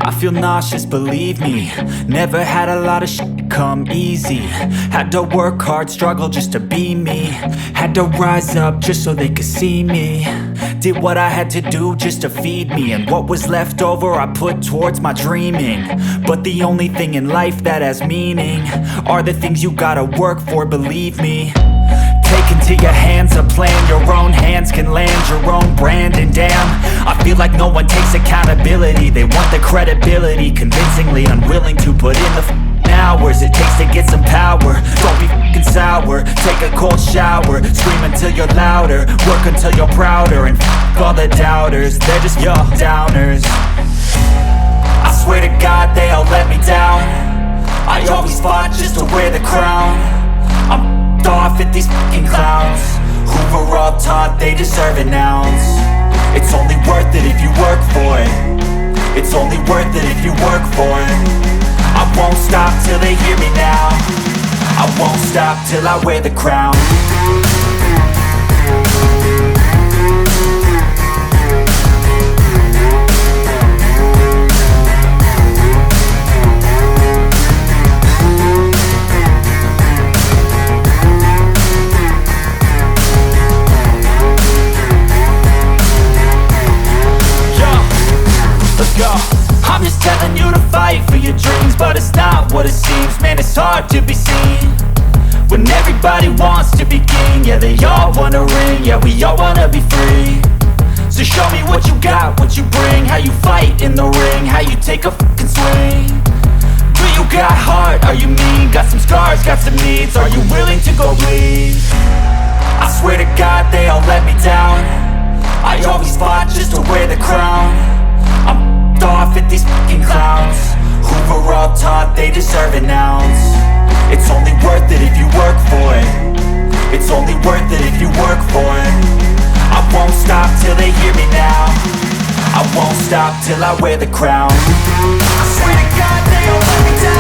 I feel nauseous, believe me. Never had a lot of shit come easy. Had to work hard, struggle just to be me. Had to rise up just so they could see me. Did what I had to do just to feed me, and what was left over I put towards my dreaming. But the only thing in life that has meaning are the things you gotta work for, believe me. Take into your hands a plan, your own hands can land your own brand. And damn, I feel like no one takes accountability. They want the credibility, convincingly unwilling to put in the hours it takes to get some power. Don't be f***ing sour, take a cold shower. Scream until you're louder, work until you're prouder. And f*** all the doubters, they're just your downers. I swear to God they all let me down. I always fought just to wear the crown. I'm off at these fucking clowns who were all taught they deserve an ounce. It's only worth it if you work for it. It's only worth it if you work for it. I won't stop till they hear me now. I won't stop till I wear the crown. I'm just telling you to fight for your dreams, but it's not what it seems. Man, it's hard to be seen when everybody wants to be king. Yeah, they all wanna ring, yeah, we all wanna be free. So show me what you got, what you bring, how you fight in the ring, how you take a fucking swing. Do you got heart, are you mean? Got some scars, got some needs, are you willing to go bleed? I swear to God they all let me down. I always fought just to wear the crown. I'm off at these fucking clowns who were all taught they deserve an ounce. It's only worth it if you work for it. It's only worth it if you work for it. I won't stop till they hear me now. I won't stop till I wear the crown. I swear to God they all let me down.